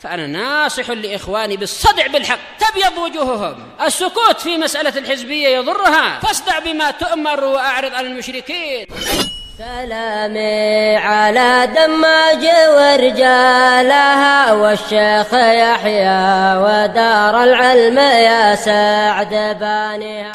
فأنا ناصح لإخواني بالصدع بالحق، تبيض وجوههم. السكوت في مسألة الحزبية يضرها، فاصدع بما تؤمر وأعرض عن المشركين. سلامي على دماج ورجالها والشيخ يحيى ودار العلم يا سعد بانيها.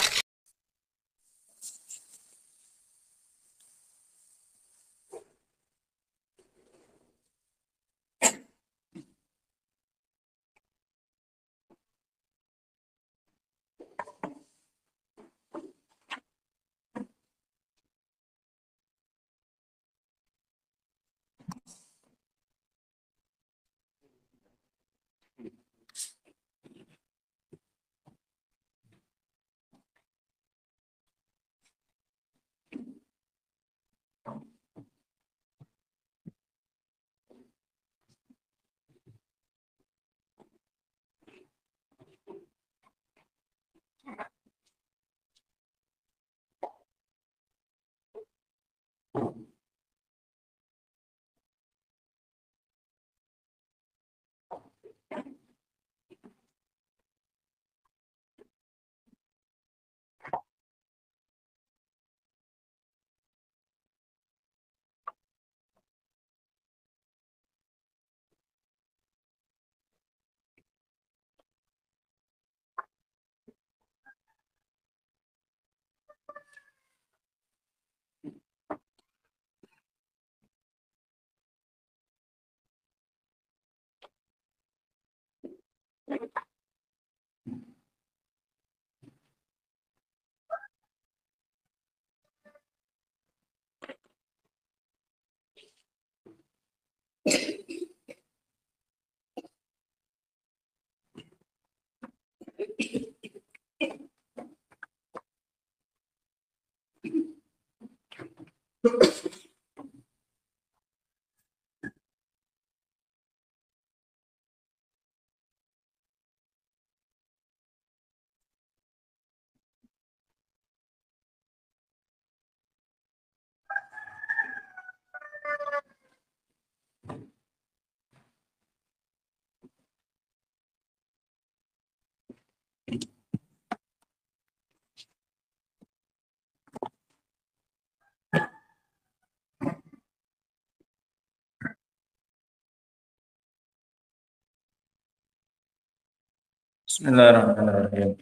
Bismillahirrahmanirrahim.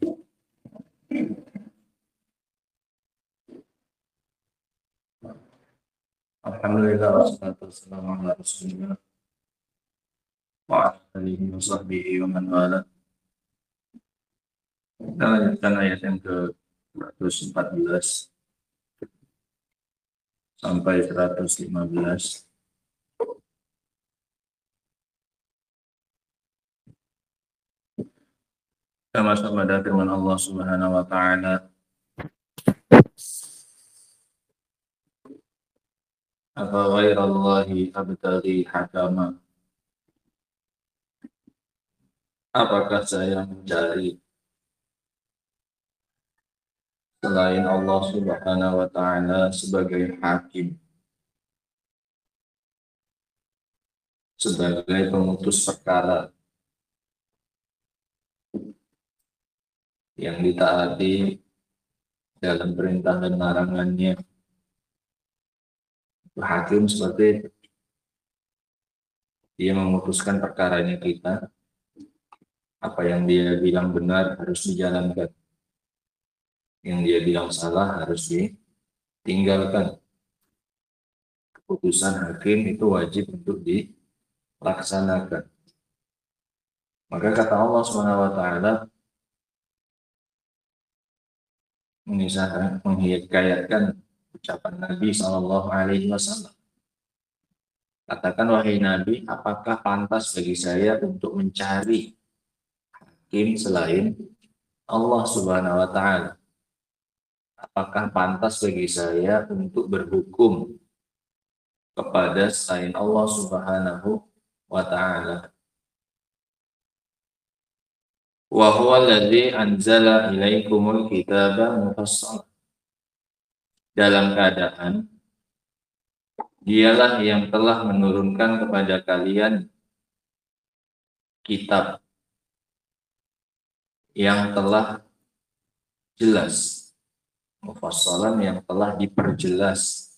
Alhamdulillah wassalatu wassalamu ala Rasulillah wa ala alihi wa sahbihi wa man wala. Kita lanjutkan ayat yang ke-114 sampai 115. Kita masuk pada firman Allah Subhanahu wa taala, "Afa ghairallahi abtaghi hakama?" Apakah saya mencari selain Allah Subhanahu wa taala sebagai hakim, sebagai pemutus perkara yang ditaati dalam perintah dan larangannya? Hakim seperti itu. Dia memutuskan perkaranya kita, apa yang dia bilang benar harus dijalankan, yang dia bilang salah harus ditinggalkan. Keputusan hakim itu wajib untuk dilaksanakan. Maka kata Allah SWT menghikayatkan ucapan Nabi SAW. Katakan, wahai Nabi, apakah pantas bagi saya untuk mencari hakim selain Allah Subhanahu wa taala? Apakah pantas bagi saya untuk berhukum kepada selain Allah Subhanahu wa taala? Wa huwa alladzi anzala ilaikumul kitaba mufassal. Dalam keadaan dialah yang telah menurunkan kepada kalian kitab yang telah jelas, mufassalan yang telah diperjelas,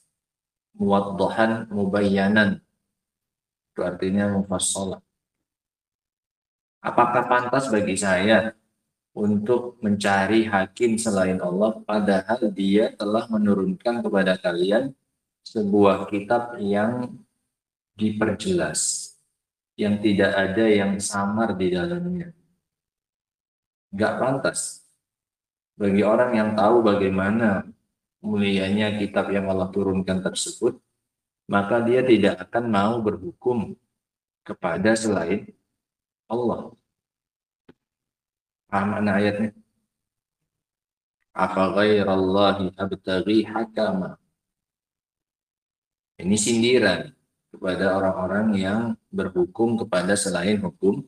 muwaddahan mubayyanan, itu artinya mufassalan. Apakah pantas bagi saya untuk mencari hakim selain Allah, padahal dia telah menurunkan kepada kalian sebuah kitab yang diperjelas, yang tidak ada yang samar di dalamnya. Nggak pantas bagi orang yang tahu bagaimana mulianya kitab yang Allah turunkan tersebut, maka dia tidak akan mau berhukum kepada selain Allah. Paham makna ayatnya? Afa ghairallahi abtaghi hakama. Ini sindiran kepada orang-orang yang berhukum kepada selain hukum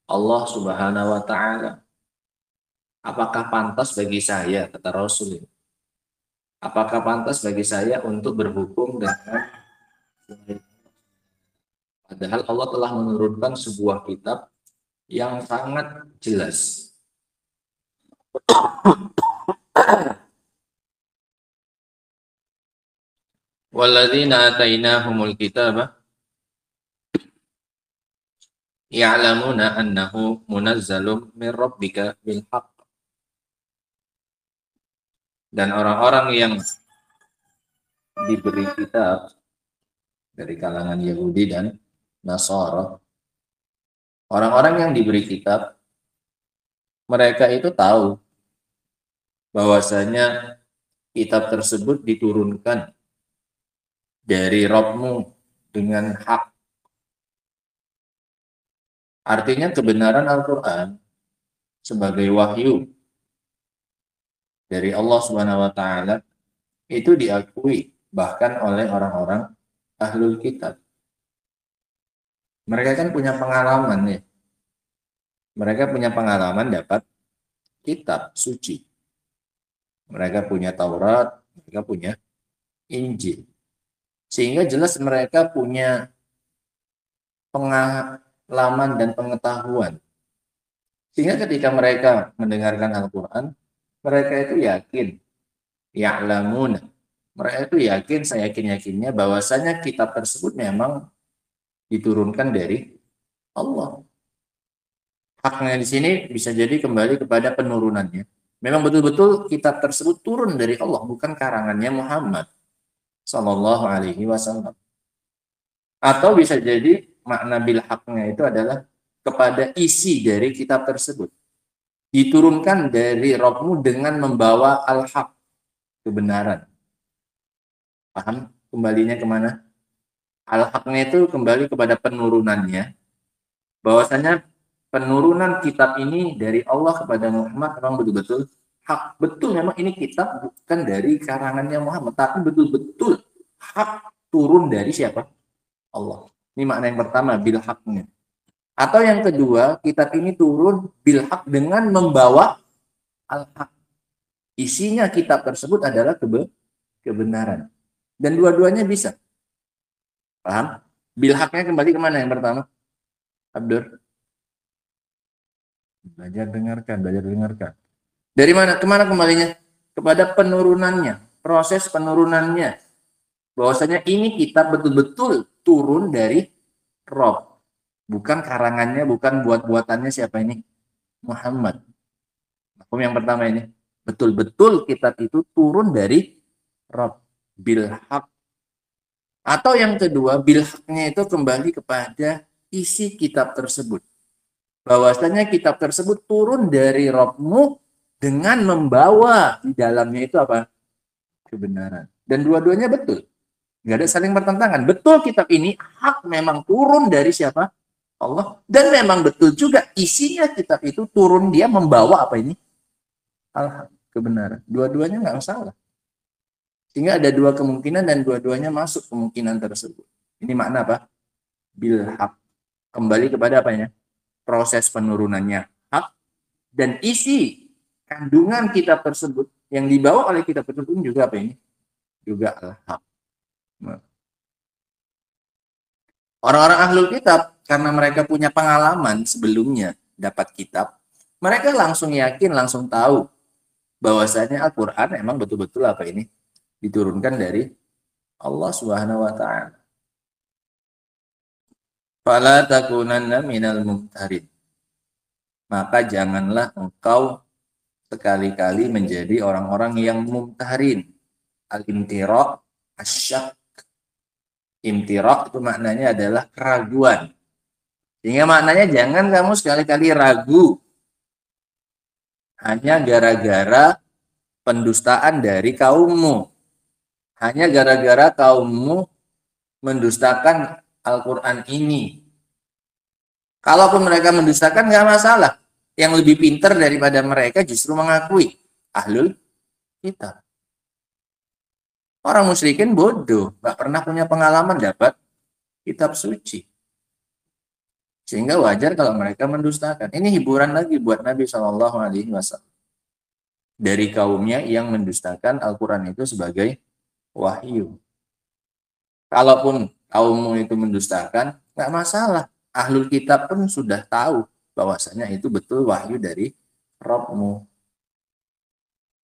Allah Subhanahu wa taala. Apakah pantas bagi saya, kata Rasul, apakah pantas bagi saya untuk berhukum dengan, padahal Allah telah menurunkan sebuah kitab yang sangat jelas. Walladzina atainahumul kitaba ya'lamuna annahu munazzalum min rabbika bil haqq. Dan orang-orang yang diberi kitab dari kalangan Yahudi dan Nasara, orang-orang yang diberi kitab, mereka itu tahu bahwasanya kitab tersebut diturunkan dari Rabb-mu dengan hak. Artinya kebenaran Al-Quran sebagai wahyu dari Allah Subhanahu wa taala itu diakui bahkan oleh orang-orang ahlul kitab. Mereka kan punya pengalaman ya. Mereka punya pengalaman dapat kitab suci. Mereka punya Taurat, mereka punya Injil. Sehingga jelas mereka punya pengalaman dan pengetahuan. Sehingga ketika mereka mendengarkan Al-Quran, mereka itu yakin, ya'lamuna. Mereka itu yakin, saya yakin-yakinnya bahwasanya kitab tersebut memang diturunkan dari Allah. Haknya di sini bisa jadi kembali kepada penurunannya. Memang betul-betul kitab tersebut turun dari Allah, bukan karangannya Muhammad Sallallahu Alaihi Wasallam. Atau bisa jadi makna bil haknya itu adalah kepada isi dari kitab tersebut. Diturunkan dari Rabb-mu dengan membawa al-haq, kebenaran. Paham kembalinya kemana? Al-haqnya itu kembali kepada penurunannya. Bahwasanya penurunan kitab ini dari Allah kepada Muhammad memang betul-betul hak. Betul memang ini kitab bukan dari karangannya Muhammad, tapi betul-betul hak turun dari siapa? Allah. Ini makna yang pertama, bil haknya. Atau yang kedua, kitab ini turun bil hak dengan membawa al-haq. Isinya kitab tersebut adalah kebenaran. Dan dua-duanya bisa. Paham? Bil haknya kembali kemana yang pertama? Abdur. Belajar dengarkan. Dari mana? Kemana kembalinya? Kepada penurunannya. Proses penurunannya. Bahwasanya ini kitab betul-betul turun dari Rabb. Bukan karangannya, bukan buat-buatannya siapa ini? Muhammad. Hukum yang pertama ini. Betul-betul kitab itu turun dari Rabb. Bil haq. Atau yang kedua, bil haqnya itu kembali kepada isi kitab tersebut. Bahwasanya kitab tersebut turun dari Rabb-mu dengan membawa di dalamnya itu apa? Kebenaran. Dan dua-duanya betul. Nggak ada saling bertentangan. Betul kitab ini hak memang turun dari siapa? Allah. Dan memang betul juga isinya kitab itu turun dia membawa apa ini? Al-haq, kebenaran. Dua-duanya nggak masalah. Sehingga ada dua kemungkinan dan dua-duanya masuk kemungkinan tersebut. Ini makna apa? Bil haq. Kembali kepada apanya? Proses penurunannya hak dan isi kandungan kitab tersebut yang dibawa oleh kitab tersebut juga apa ini? Juga al-haq. Orang-orang ahlul kitab, karena mereka punya pengalaman sebelumnya dapat kitab, mereka langsung yakin, langsung tahu bahwasanya Al-Quran emang betul-betul apa ini diturunkan dari Allah Subhanahu wa taala. Fala takunanna minal mumtarin. Maka janganlah engkau sekali-kali menjadi orang-orang yang mumtarin. Al-imtira, asyak. Imtira itu maknanya adalah keraguan. Sehingga maknanya jangan kamu sekali-kali ragu hanya gara-gara pendustaan dari kaummu. Hanya gara-gara kaummu mendustakan Al-Quran ini. Kalaupun mereka mendustakan nggak masalah. Yang lebih pintar daripada mereka justru mengakui ahlul kitab. Orang musyrikin bodoh, nggak pernah punya pengalaman dapat kitab suci. Sehingga wajar kalau mereka mendustakan. Ini hiburan lagi buat Nabi SAW. Dari kaumnya yang mendustakan Al-Quran itu sebagai wahyu. Kalaupun kaummu itu mendustakan, nggak masalah. Ahlul kitab pun sudah tahu bahwasanya itu betul wahyu dari Rabbmu.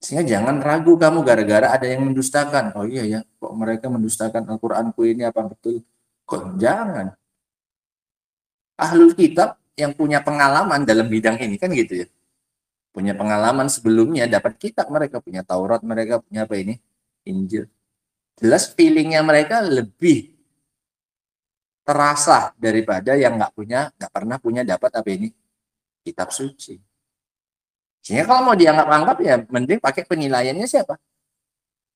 Sehingga jangan ragu kamu gara-gara ada yang mendustakan. Oh iya ya, kok mereka mendustakan Al-Quranku ini apa betul? Kok jangan. Ahlul kitab yang punya pengalaman dalam bidang ini kan gitu ya. Punya pengalaman sebelumnya dapat kitab, mereka punya Taurat, mereka punya apa ini? Injil. Jelas feelingnya mereka lebih terasa daripada yang nggak pernah punya dapat apa ini? Kitab suci. Sehingga kalau mau dianggap-anggap ya mending pakai penilaiannya siapa?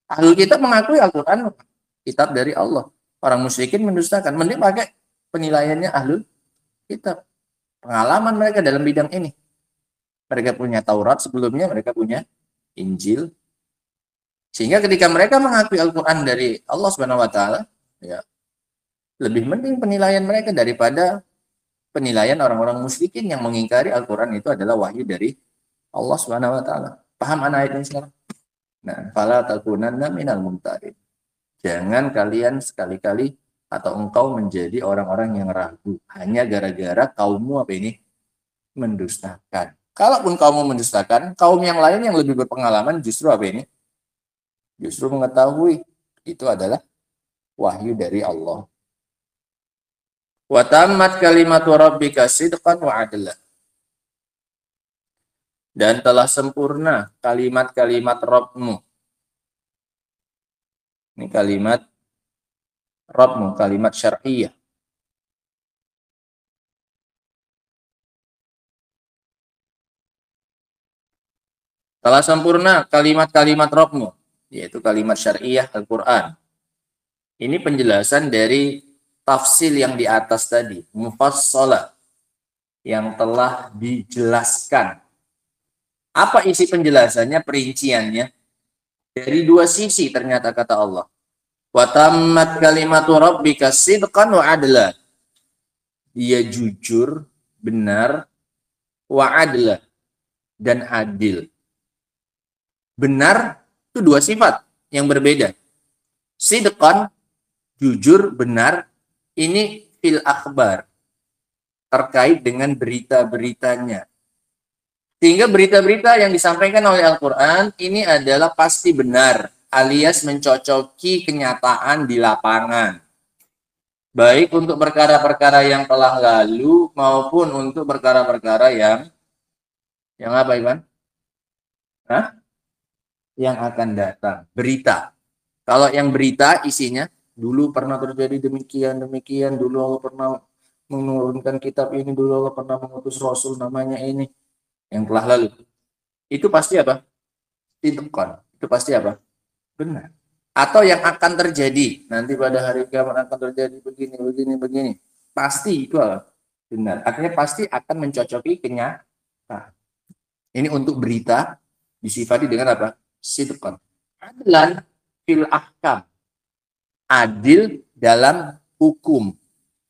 Ahlul kitab mengakui Al-Quran kitab dari Allah. Orang musyrikin mendustakan. Mending pakai penilaiannya ahlul kitab. Pengalaman mereka dalam bidang ini. Mereka punya Taurat sebelumnya, mereka punya Injil. Sehingga ketika mereka mengakui Al-Quran dari Allah Subhanahu wa taala, ya lebih mending penilaian mereka daripada penilaian orang-orang musyrikin yang mengingkari Al-Quran itu adalah wahyu dari Allah Subhanahu wa taala. Paham anak ayat ini sekarang? Nah, fala takunanna minal mumtarin. Jangan kalian sekali-kali atau engkau menjadi orang-orang yang ragu hanya gara-gara kaummu apa ini mendustakan. Kalaupun kaummu mendustakan, kaum yang lain yang lebih berpengalaman justru apa ini? Justru mengetahui itu adalah wahyu dari Allah. Wa tammat kalimatu rabbika sidqan wa adla. Dan telah sempurna kalimat-kalimat Rabbmu. Ini kalimat Rabbmu, kalimat syar'iyah. Telah sempurna kalimat-kalimat Rabbmu, yaitu kalimat syar'iyah Al-Quran. Ini penjelasan dari tafsil yang di atas tadi, mufassalah, yang telah dijelaskan. Apa isi penjelasannya, perinciannya? Dari dua sisi ternyata kata Allah. Wa tammat kalimatu rabbika sidqan wa adla. Dia jujur, benar, wa adla, dan adil. Benar itu dua sifat yang berbeda. Sidqan, jujur, benar, ini fil akhbar, terkait dengan berita-beritanya. Sehingga berita-berita yang disampaikan oleh Al-Quran ini adalah pasti benar, alias mencocoki kenyataan di lapangan. Baik untuk perkara-perkara yang telah lalu maupun untuk perkara-perkara yang apa, Iwan? Hah? Yang akan datang. Berita. Kalau yang berita isinya, dulu pernah terjadi demikian, dulu Allah pernah menurunkan kitab ini, dulu Allah pernah mengutus Rasul namanya ini, yang telah lalu. Itu pasti apa? Sidqan. Itu pasti apa? Benar. Atau yang akan terjadi. Nanti pada hari kiamat akan terjadi begini. Pasti itu apa? Benar. Artinya pasti akan mencocoki kenyataan. Ini untuk berita disifati dengan apa? Sidqan. Adlan fil ahkam. Adil dalam hukum.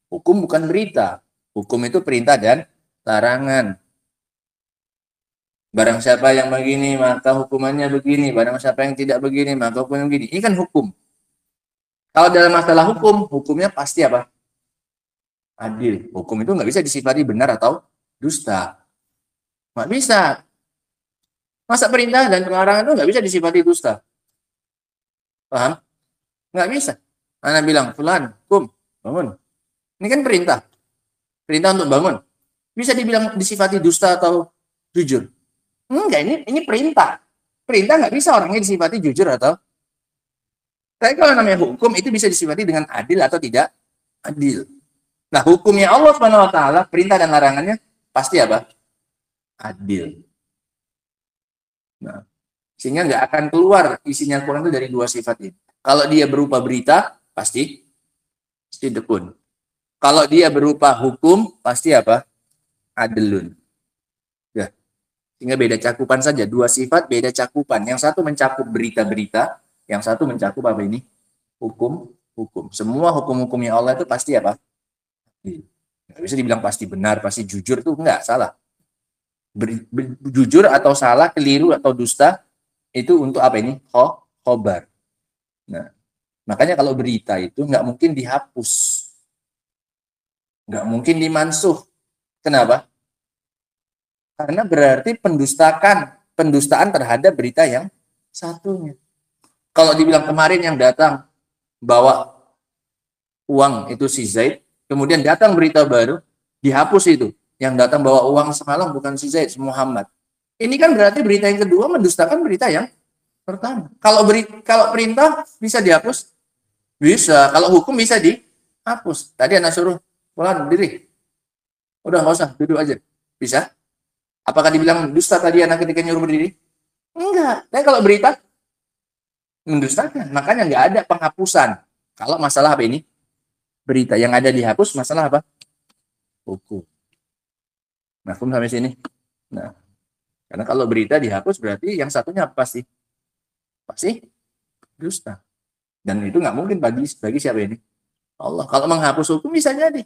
Hukum bukan berita. Hukum itu perintah dan larangan. Barang siapa yang begini, maka hukumannya begini. Barang siapa yang tidak begini, maka hukumannya begini. Ini kan hukum. Kalau dalam masalah hukum, hukumnya pasti apa? adil. Hukum itu nggak bisa disifati benar atau dusta. Nggak bisa. Masa perintah dan pelarangan itu nggak bisa disifati dusta. Paham? Nggak bisa. Anak bilang, fulan, kum, bangun. Ini kan perintah. Perintah untuk bangun. Bisa dibilang disifati dusta atau jujur? Enggak, ini perintah. Perintah nggak bisa orangnya disifati jujur atau. Tapi kalau namanya hukum itu bisa disifati dengan adil atau tidak adil. Nah, hukumnya Allah Subhanahu wa taala, perintah dan larangannya pasti apa? Adil. Nah, sehingga nggak akan keluar isinya Quran itu dari dua sifat ini. Kalau dia berupa berita, pasti sidqun. Kalau dia berupa hukum, pasti apa? Adlun. Ya. Sehingga beda cakupan saja. Dua sifat beda cakupan. Yang satu mencakup berita-berita, yang satu mencakup apa ini? Hukum. Semua hukum-hukumnya Allah itu pasti apa? Nggak bisa dibilang pasti benar, pasti jujur, itu enggak, salah. Jujur atau salah, keliru atau dusta, itu untuk apa ini? Khobar. Nah, makanya kalau berita itu nggak mungkin dihapus. Nggak mungkin dimansuh. Kenapa? Karena berarti pendustaan terhadap berita yang satunya. Kalau dibilang kemarin yang datang bawa uang itu si Zaid, kemudian datang berita baru, dihapus itu. Yang datang bawa uang semalam bukan si Zaid, Muhammad. Ini kan berarti berita yang kedua mendustakan berita yang pertama. Kalau perintah bisa dihapus? Bisa. Kalau hukum bisa dihapus. Tadi anak suruh, pulang berdiri. Udah nggak usah, duduk aja. Bisa? Apakah dibilang dusta tadi anak ketika nyuruh berdiri? Enggak. Tapi kalau berita mendustakan, makanya nggak ada penghapusan. Kalau masalah apa ini? Berita yang ada dihapus, masalah apa? Hukum. Nah, hukum sampai sini. Nah, karena kalau berita dihapus berarti yang satunya pasti dusta. Dan itu nggak mungkin bagi siapa ini? Allah. Kalau menghapus hukum bisa jadi.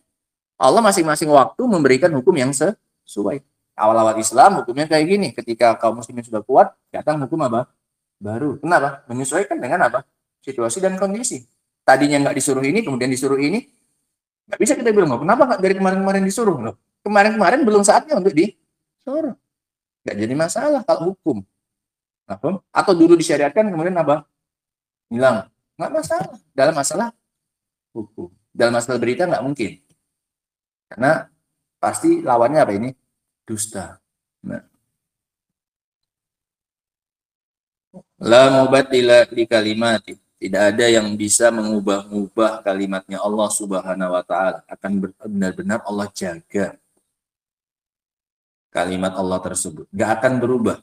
Allah masing-masing waktu memberikan hukum yang sesuai. Awal-awal Islam hukumnya kayak gini. Ketika kaum muslimin sudah kuat, datang hukum apa? Baru. Kenapa? Menyesuaikan dengan apa? Situasi dan kondisi. Tadinya nggak disuruh ini, kemudian disuruh ini. Nggak bisa kita bilang, kenapa nggak dari kemarin-kemarin disuruh? Loh, kemarin-kemarin belum saatnya untuk disuruh. Nggak jadi masalah kalau hukum. Atau dulu disyariatkan, kemudian apa? Hilang. Nggak masalah. Dalam masalah hukum. Dalam masalah berita nggak mungkin. Karena pasti lawannya apa ini? Dusta. Nah. La mubaddila li kalimati. Tidak ada yang bisa mengubah-ubah kalimatnya Allah Subhanahu wa taala. Akan benar-benar Allah jaga kalimat Allah tersebut. Nggak akan berubah.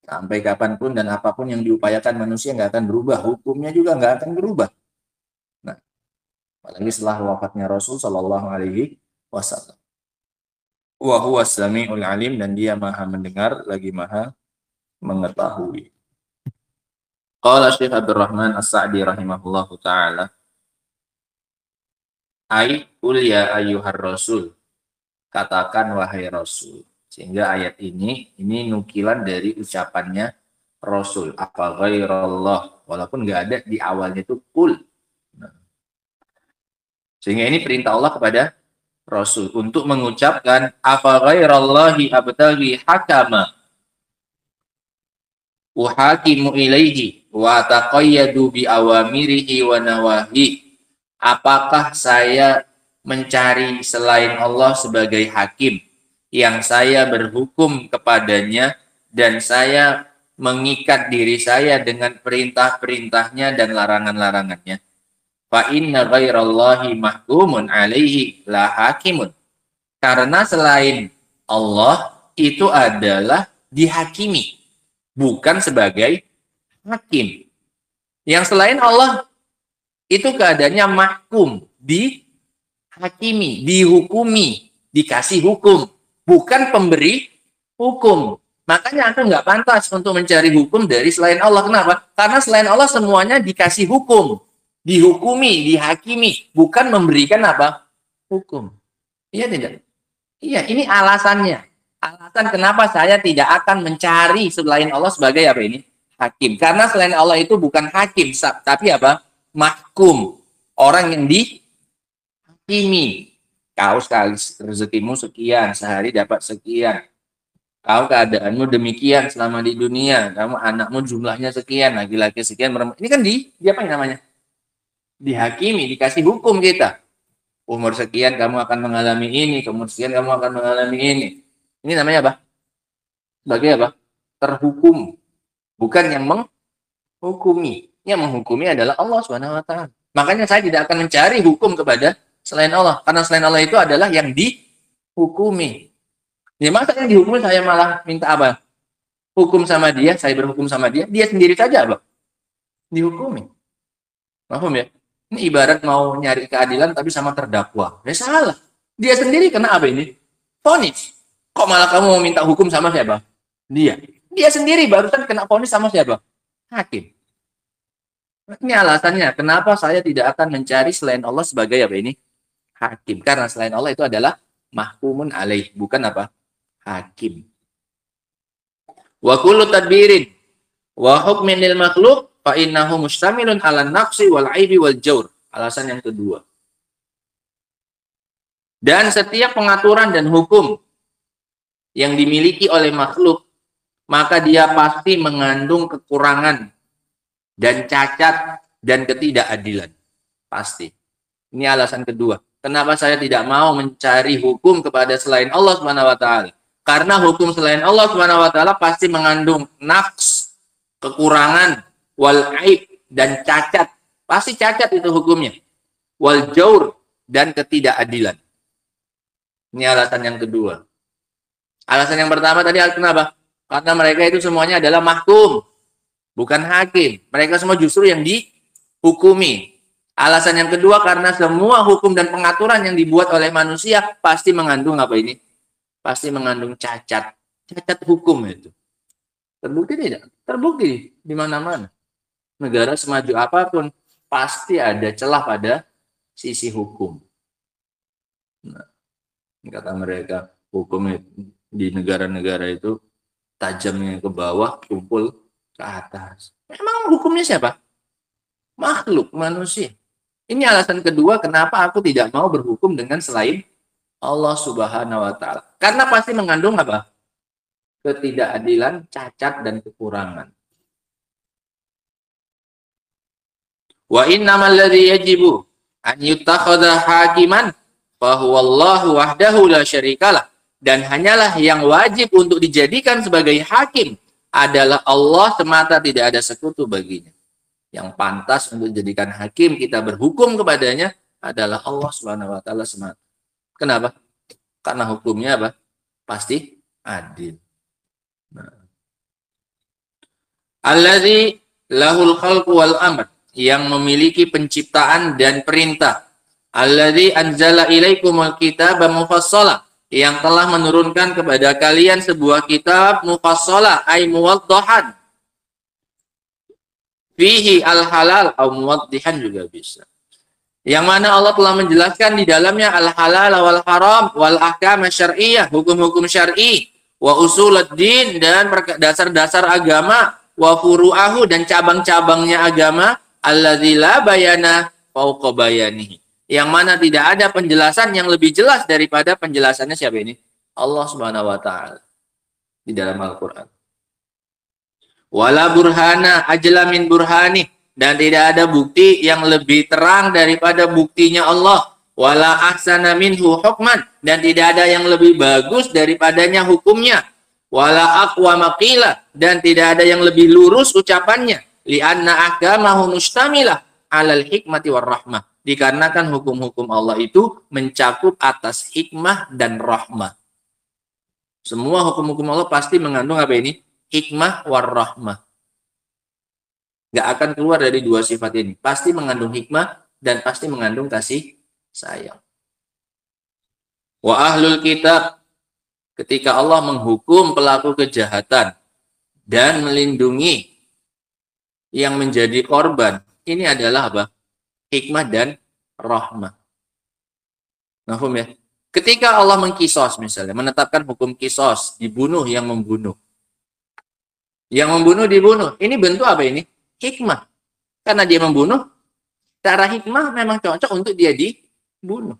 Sampai kapanpun dan apapun yang diupayakan manusia nggak akan berubah. Hukumnya juga nggak akan berubah. Nah, apalagi setelah wafatnya Rasul Shallallahu Alaihi Wasallam. Wa huwa samiul alim, dan dia maha mendengar lagi maha mengetahui. Qala Syekh Abdurrahman As-Sa'di rahimahullahu taala, ai qul ya ayyuhar rasul, katakan wahai rasul. Sehingga ayat ini nukilan dari ucapannya Rasul. Apa ghairallah, walaupun nggak ada di awalnya itu qul. Nah. Sehingga ini perintah Allah kepada Rasul untuk mengucapkan apa ghairallahi abtaghi hakama uhakimu ilaihi wa taqayyadu bi awamirihi wa nawahi. Apakah saya mencari selain Allah sebagai hakim yang saya berhukum kepadanya dan saya mengikat diri saya dengan perintah-perintahnya dan larangan-larangannya? Fa inna ghairallahi mahkumun alaihi la hakimun. Karena selain Allah itu adalah dihakimi, bukan sebagai hakim. Yang selain Allah itu keadaannya mahkum, dihakimi, dihukumi, dikasih hukum, bukan pemberi hukum. Makanya aku nggak pantas untuk mencari hukum dari selain Allah. Kenapa? Karena selain Allah semuanya dikasih hukum, dihukumi, dihakimi, bukan memberikan apa? Hukum. Iya tidak? Iya, ini alasannya. Alasan kenapa saya tidak akan mencari selain Allah sebagai apa ini? Hakim. Karena selain Allah itu bukan hakim, tapi apa? Mahkum. Orang yang dihakimi. Kau sekali rezekimu sekian, sehari dapat sekian. Kau keadaanmu demikian selama di dunia. Kamu anakmu jumlahnya sekian, laki-laki sekian. Ini kan apa yang namanya? Dihakimi, dikasih hukum kita. Umur sekian kamu akan mengalami ini, umur sekian kamu akan mengalami ini. Ini namanya apa? Sebagai apa? Terhukum. Bukan yang menghukumi. Yang menghukumi adalah Allah SWT. Makanya saya tidak akan mencari hukum kepada selain Allah. Karena selain Allah itu adalah yang dihukumi. Ya masa yang dihukumi saya malah minta apa? Hukum sama dia, saya berhukum sama dia. Dia sendiri saja apa? Dihukumi. Paham ya? Ini ibarat mau nyari keadilan tapi sama terdakwa. Ya salah. Dia sendiri kena apa ini? Vonis. Kok malah kamu mau minta hukum sama siapa? Dia. Dia sendiri barusan kena vonis sama siapa? Hakim. Ini alasannya kenapa saya tidak akan mencari selain Allah sebagai apa ini? Hakim. Karena selain Allah itu adalah mahkumun alaih, bukan apa? Hakim. Wa kullu tadbirin wa hukmin lil makhluk fa innahu mustamilun ala naqsi wal aibi wal jaur. Alasan yang kedua. Dan setiap pengaturan dan hukum yang dimiliki oleh makhluk, maka dia pasti mengandung kekurangan dan cacat dan ketidakadilan. Pasti. Ini alasan kedua. Kenapa saya tidak mau mencari hukum kepada selain Allah SWT? Karena hukum selain Allah SWT pasti mengandung naqs, kekurangan, wal aib, dan cacat. Pasti cacat itu hukumnya. Wal jaur, dan ketidakadilan. Ini alasan yang kedua. Alasan yang pertama tadi kenapa? Karena mereka itu semuanya adalah mahkum, bukan hakim. Mereka semua justru yang dihukumi. Alasan yang kedua karena semua hukum dan pengaturan yang dibuat oleh manusia pasti mengandung apa ini? Pasti mengandung cacat. Cacat hukum itu. Terbukti tidak? Terbukti di mana-mana. Negara semaju apapun pasti ada celah pada sisi hukum. Nah, kata mereka hukum di negara-negara itu tajamnya ke bawah, tumpul ke atas. Memang hukumnya siapa? Makhluk, manusia. Ini alasan kedua kenapa aku tidak mau berhukum dengan selain Allah Subhanahu wa Ta'ala. Karena pasti mengandung apa? Ketidakadilan, cacat, dan kekurangan. Wa innamal ladzi yajibu an yutakhadha hakiman fa huwallahu wahdahu la syarikalah. Dan hanyalah yang wajib untuk dijadikan sebagai hakim adalah Allah semata, tidak ada sekutu baginya. Yang pantas untuk dijadikan hakim, kita berhukum kepadanya adalah Allah Subhanahu wa Ta'ala semata. Kenapa? Karena hukumnya apa? Pasti adil. Nah. Allazi lahul khalqu wal amr, yang memiliki penciptaan dan perintah. Allazi anzala ilaikumul kitaba mufassala, yang telah menurunkan kepada kalian sebuah kitab mufassala ay muwaddahan. Fihi al-halal atau muwaddihan juga bisa. Yang mana Allah telah menjelaskan di dalamnya al-halal wal haram wal ahkam syar'iyyah, hukum-hukum syar'i, wa usuluddin, dan dasar-dasar agama, wa furu'ahu, dan cabang-cabangnya agama, alladzi la bayana fauqa bayanihi, yang mana tidak ada penjelasan yang lebih jelas daripada penjelasannya siapa ini? Allah Subhanahu wa Ta'ala di dalam Al-Qur'an. Wala burhana ajla min burhani, dan tidak ada bukti yang lebih terang daripada buktinya Allah. Wala ahsana minhu hukman, dan tidak ada yang lebih bagus daripadanya hukumnya. Wala aqwa maqila, dan tidak ada yang lebih lurus ucapannya. Li'anna ahkamahu mustamilah alal hikmati war rahmah, dikarenakan hukum-hukum Allah itu mencakup atas hikmah dan rahmah. Semua hukum-hukum Allah pasti mengandung apa ini? Hikmah war rahmah. Gak akan keluar dari dua sifat ini. Pasti mengandung hikmah dan pasti mengandung kasih sayang. Wa ahlul kitab, ketika Allah menghukum pelaku kejahatan dan melindungi yang menjadi korban, ini adalah apa? Hikmah dan rahmah. Mahfum ya? Ketika Allah mengkisos misalnya, menetapkan hukum kisos, dibunuh yang membunuh. Yang membunuh dibunuh. Ini bentuk apa ini? Hikmah. Karena dia membunuh, cara hikmah memang cocok untuk dia dibunuh.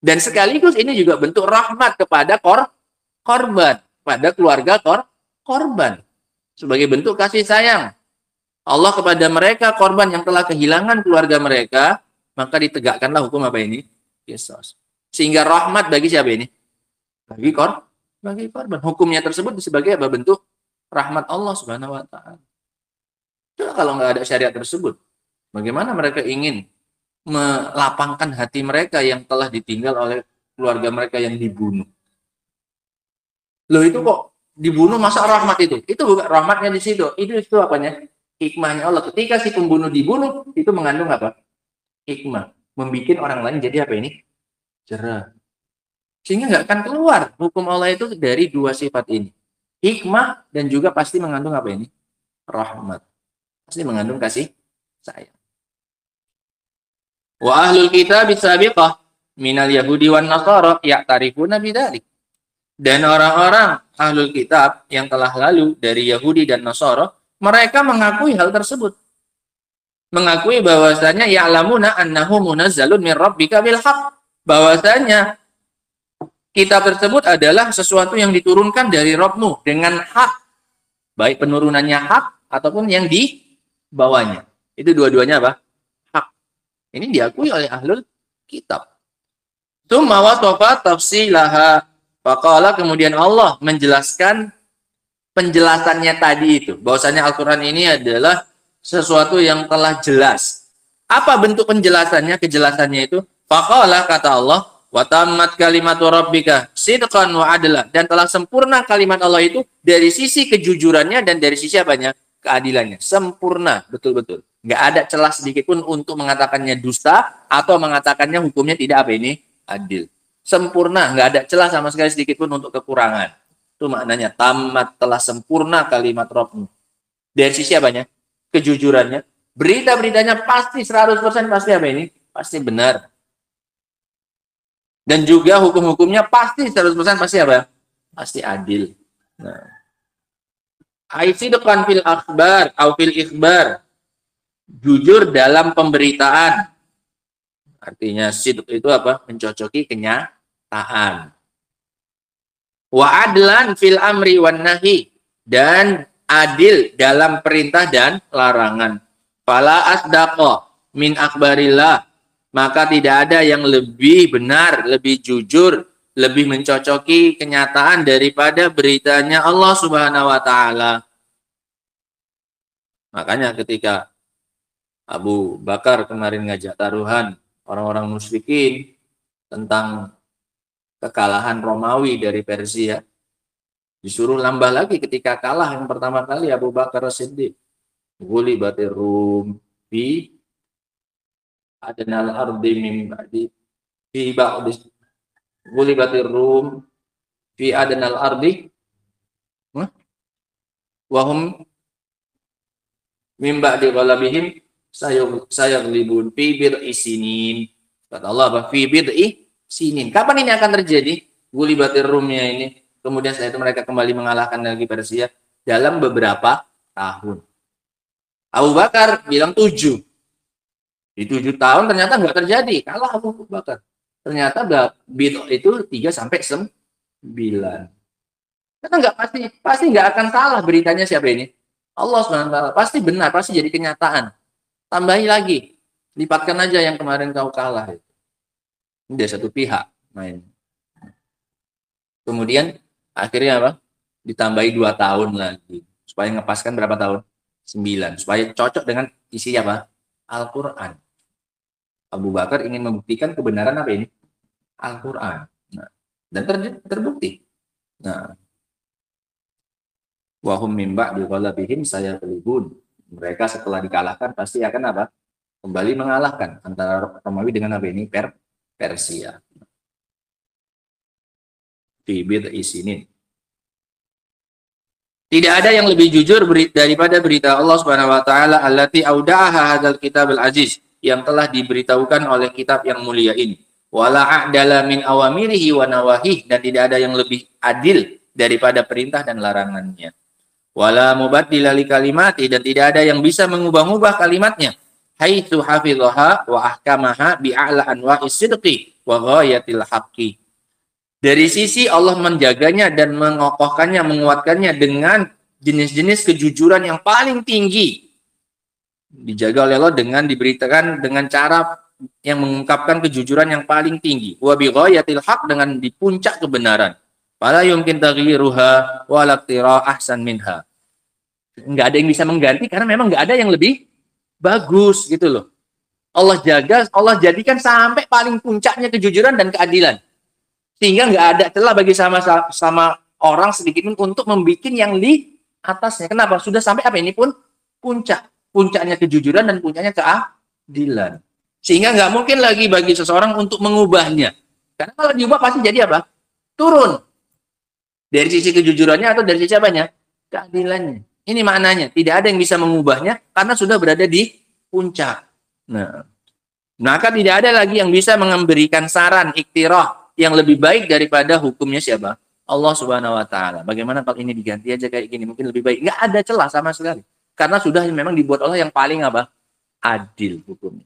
Dan sekaligus ini juga bentuk rahmat kepada korban, pada keluarga korban. Sebagai bentuk kasih sayang Allah kepada mereka, korban yang telah kehilangan keluarga mereka, maka ditegakkanlah hukum apa ini? Qisas. Sehingga rahmat bagi siapa ini? Bagi korban. Hukumnya tersebut sebagai apa? Bentuk rahmat Allah Subhanahu wa taala. Kalau nggak ada syariat tersebut, bagaimana mereka ingin melapangkan hati mereka yang telah ditinggal oleh keluarga mereka yang dibunuh? Loh, itu kok dibunuh, masa rahmat itu? Itu bukan rahmatnya di situ. Itu apanya? Hikmahnya Allah. Ketika si pembunuh dibunuh, itu mengandung apa? Hikmah. Membikin orang lain jadi apa ini? Cerah. Sehingga nggak akan keluar hukum Allah itu dari dua sifat ini. Hikmah dan juga pasti mengandung apa ini? Rahmat. Pasti mengandung kasih sayang. Wa ahlul kitab sabiqah minal yahudi wan nasara ya'tarifuna bidzalik. Dan orang-orang ahlul kitab yang telah lalu dari Yahudi dan Nasara, mereka mengakui hal tersebut. Mengakui bahwasanya ya'lamuna annahu munazzalun min rabbika bil haqq. Bahwasanya kitab tersebut adalah sesuatu yang diturunkan dari Rabbmu dengan hak. Baik penurunannya hak ataupun yang dibawanya. Itu dua-duanya apa? Hak. Ini diakui oleh ahlul kitab. Tsumma wasafa tafsilaha. Faqala, kemudian Allah menjelaskan penjelasannya tadi itu. Bahwasanya Al-Quran ini adalah sesuatu yang telah jelas. Apa bentuk penjelasannya? Kejelasannya itu. Faqala, kata Allah, wa tammat kalimatu rabbika sidqan wa adla. Dan telah sempurna kalimat Allah itu dari sisi kejujurannya dan dari sisi apanya? Keadilannya. Sempurna, betul-betul. Nggak ada celah sedikit pun untuk mengatakannya dusta atau mengatakannya hukumnya tidak apa ini? Adil. Sempurna, nggak ada celah sama sekali sedikit pun untuk kekurangan. Itu maknanya tamat, telah sempurna kalimat Rabbmu. Dari sisi apanya? Kejujurannya. Berita-beritanya pasti 100% pasti apa ini? Pasti benar. Dan juga hukum-hukumnya pasti 100% pasti apa? Pasti adil. Nah. Aisidqan fil akhbar au fil ikhbar. Jujur dalam pemberitaan. Artinya sidq itu apa? Mencocoki kenyataan. Wa adlan fil amri wan nahi, dan adil dalam perintah dan larangan. Fala asdaqa min akhbarillah, maka tidak ada yang lebih benar, lebih jujur, lebih mencocoki kenyataan daripada beritanya Allah Subhanahu wa taala. Makanya ketika Abu Bakar kemarin ngajak taruhan orang-orang musyrikin tentang kekalahan Romawi dari Persia, disuruh nambah lagi ketika kalah yang pertama kali Abu Bakar As-Siddiq. Ghulibatir Rum fi adnal ardi min ba'di fi ba'di ghulibatir Rum fi adnal ardi wa hum min ba'di ghalabihim sayaglibun fi bid'i sinin. Kata Allah, apa? Fi bid'i sinin. Kapan ini akan terjadi? Ghulibatir Rumnya ini. Kemudian setelah itu mereka kembali mengalahkan lagi Persia dalam beberapa tahun. Abu Bakar bilang 7. Di 7 tahun ternyata nggak terjadi. Kalah Abu Bakar. Ternyata bid'ah itu 3 sampai 9. Karena nggak pasti nggak akan salah beritanya siapa ini? Allah SWT. Pasti benar, pasti jadi kenyataan. Tambahi lagi, lipatkan aja yang kemarin kau kalah. Ini dari satu pihak main. Kemudian akhirnya apa? Ditambahi 2 tahun lagi supaya ngepaskan berapa tahun? 9. Supaya cocok dengan isi apa? Al-Quran. Abu Bakar ingin membuktikan kebenaran apa ini? Al-Quran. Nah, dan terbukti. Nah, wahum mimba di qalbihim sayaghlibun. Mereka setelah dikalahkan pasti akan apa? Kembali mengalahkan antara Romawi dengan apa ini? Persia. Fi bid'i sinin. Tidak ada yang lebih jujur daripada berita Allah Subhanahu wa taala allati auda'aha hadzal kitabul aziz, yang telah diberitahukan oleh kitab yang mulia ini. Wala a'dala min awamirihi wa nawahih, dan tidak ada yang lebih adil daripada perintah dan larangannya. Wala mubaddila li kalimati, dan tidak ada yang bisa mengubah-ubah kalimatnya. haitsu hafidhaha wa ahkamaha bi'a'la anwa'is sidqi wa ghayatil haqqi. Dari sisi Allah menjaganya dan mengokohkannya, menguatkannya dengan jenis-jenis kejujuran yang paling tinggi. Dijaga oleh Allah dengan diberitakan dengan cara yang mengungkapkan kejujuran yang paling tinggi. Wa bi ghayatil haq, dengan di puncak kebenaran. Fala yumkin taghyiruha wa la ahsan minha. Enggak ada yang bisa mengganti karena memang enggak ada yang lebih bagus gitu loh. Allah jaga, Allah jadikan sampai paling puncaknya kejujuran dan keadilan. Sehingga nggak ada celah bagi sama orang sedikit pun untuk membuat yang di atasnya. Kenapa? Sudah sampai apa ini pun puncak. Puncaknya kejujuran dan puncaknya keadilan. Sehingga nggak mungkin lagi bagi seseorang untuk mengubahnya. Karena kalau diubah pasti jadi apa? Turun. Dari sisi kejujurannya atau dari sisi apanya? Keadilannya. Ini maknanya. Tidak ada yang bisa mengubahnya karena sudah berada di puncak. Nah, maka tidak ada lagi yang bisa memberikan saran, iktirah yang lebih baik daripada hukumnya siapa? Allah Subhanahu wa taala. Bagaimana kalau ini diganti aja kayak gini, mungkin lebih baik. Enggak ada celah sama sekali. Karena sudah memang dibuat Allah yang paling apa? Adil hukumnya.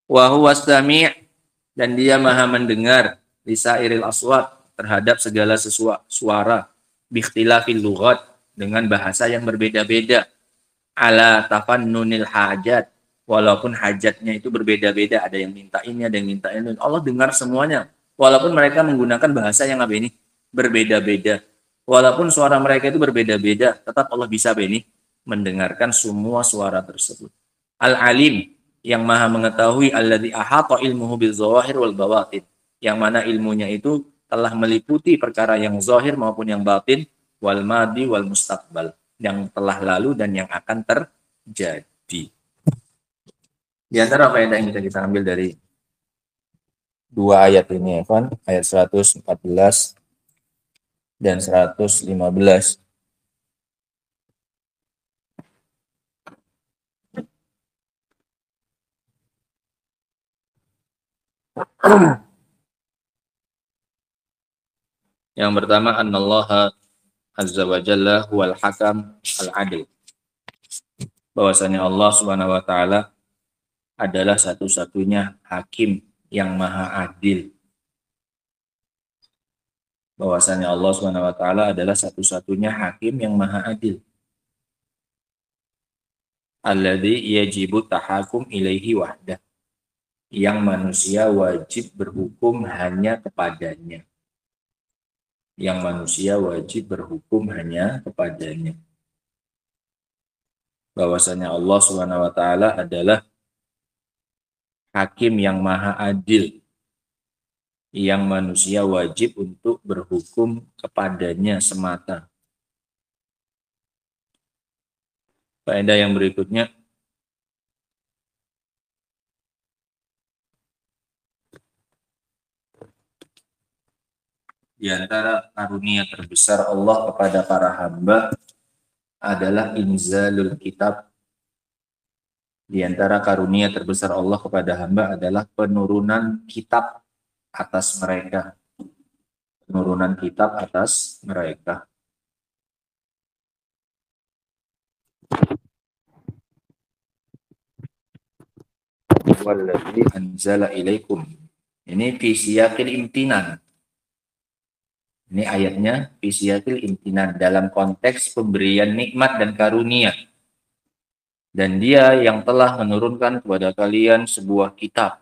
Wa huwas sami', dan dia Maha mendengar lisairil aswat, terhadap segala suara, biikhtilafil lughat, dengan bahasa yang berbeda-beda. Ala tafannunil hajat, walaupun hajatnya itu berbeda-beda, ada yang minta ini, ada yang minta ini. Allah dengar semuanya. Walaupun mereka menggunakan bahasa yang apa ini? Berbeda-beda. Walaupun suara mereka itu berbeda-beda, tetap Allah bisa apa ini? Mendengarkan semua suara tersebut. Al-alim, yang maha mengetahui, alladzi ahata ilmuhu bil zawahir wal bawatin, yang mana ilmunya itu telah meliputi perkara yang zahir maupun yang batin, wal madi wal mustaqbal, yang telah lalu dan yang akan terjadi. Di antara faedah yang bisa kita ambil dari dua ayat ini, Evan, ayat 114 dan 115. Yang pertama, annallaha azza wa jalla huwal hakam al-adil. Bahwasanya Allah Subhanahu wa taala adalah satu-satunya hakim yang maha adil. Bahwasanya Allah Subhanahu wa taala adalah satu-satunya hakim yang maha adil. Alladzi yajibu tahakum ilaihi wahdah, yang manusia wajib berhukum hanya kepadanya. Yang manusia wajib berhukum hanya kepadanya. Bahwasanya Allah Subhanahu wa taala adalah hakim yang maha adil, yang manusia wajib untuk berhukum kepadanya semata. Faedah yang berikutnya, di antara karunia terbesar Allah kepada para hamba adalah inzalul kitab. Di antara karunia terbesar Allah kepada hamba adalah penurunan kitab atas mereka. Penurunan kitab atas mereka. Walladzi anzala ilaikum. Ini fi siyaqil imtinan. Ini ayatnya fi siyaqil imtinan, dalam konteks pemberian nikmat dan karunia. Dan dia yang telah menurunkan kepada kalian sebuah kitab.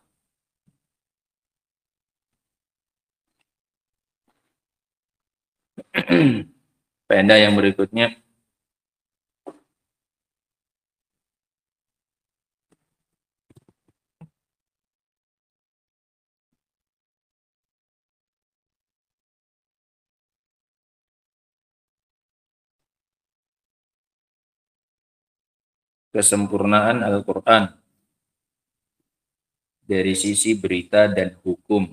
Faedah yang berikutnya, kesempurnaan Al-Quran dari sisi berita dan hukum.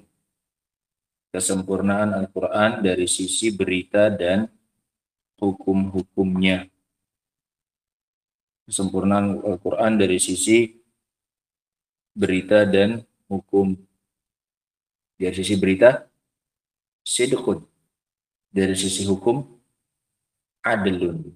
Kesempurnaan Al-Quran dari sisi berita dan hukum-hukumnya. Kesempurnaan Al-Quran dari sisi berita dan hukum. Dari sisi berita, sidqun. Dari sisi hukum, adlun.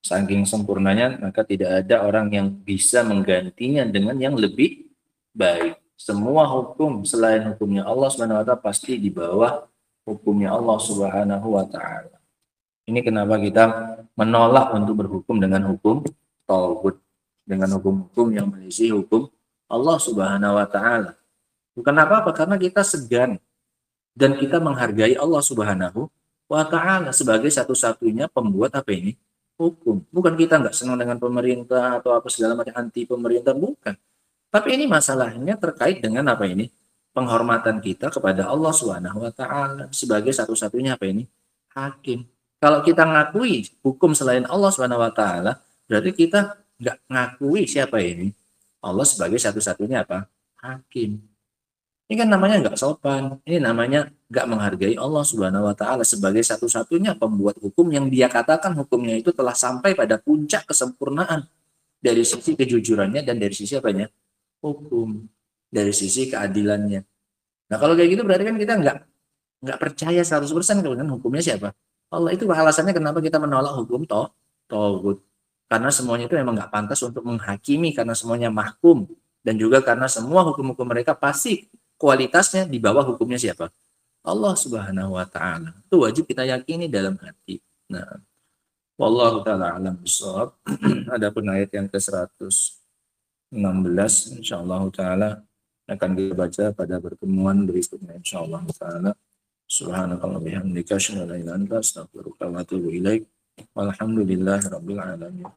Saking sempurnanya, maka tidak ada orang yang bisa menggantinya dengan yang lebih baik. Semua hukum selain hukumnya Allah Subhanahu wa taala pasti di bawah hukumnya Allah Subhanahu wa taala. Ini kenapa kita menolak untuk berhukum dengan hukum tauhid, dengan hukum-hukum yang menyelisih hukum Allah Subhanahu wa taala. Bukan apa-apa, karena kita segan dan kita menghargai Allah Subhanahu wa taala sebagai satu-satunya pembuat apa ini? Hukum. Bukan kita nggak senang dengan pemerintah atau apa segala macam anti pemerintah, bukan. Tapi ini masalahnya terkait dengan apa ini? Penghormatan kita kepada Allah Subhanahu wa taala sebagai satu-satunya apa ini? Hakim. Kalau kita ngakui hukum selain Allah Subhanahu wa taala, berarti kita nggak ngakui siapa ini? Allah sebagai satu-satunya apa? Hakim. Ini kan namanya nggak sopan. Ini namanya nggak menghargai Allah Subhanahu wa taala sebagai satu-satunya pembuat hukum yang dia katakan hukumnya itu telah sampai pada puncak kesempurnaan dari sisi kejujurannya dan dari sisi apanya? Hukum, dari sisi keadilannya. Nah, kalau kayak gitu berarti kan kita nggak percaya 100% dengan hukumnya siapa? Allah. Itu alasannya kenapa kita menolak hukum tauhid. Karena semuanya itu memang nggak pantas untuk menghakimi, karena semuanya mahkum, dan juga karena semua hukum-hukum mereka pasti kualitasnya di bawah hukumnya siapa? Allah Subhanahu wa taala. Itu wajib kita yakini dalam hati. Nah, wallahu taala alam bissawab. Adapun ayat yang ke-116 insyaallah taala akan kita baca pada pertemuan berikutnya insyaallah taala. Subhanakallah bihamdika asyhadu an la ilaha illa anta astaghfiruka wa atubu ilaik. Walhamdulillahirabbil alamin.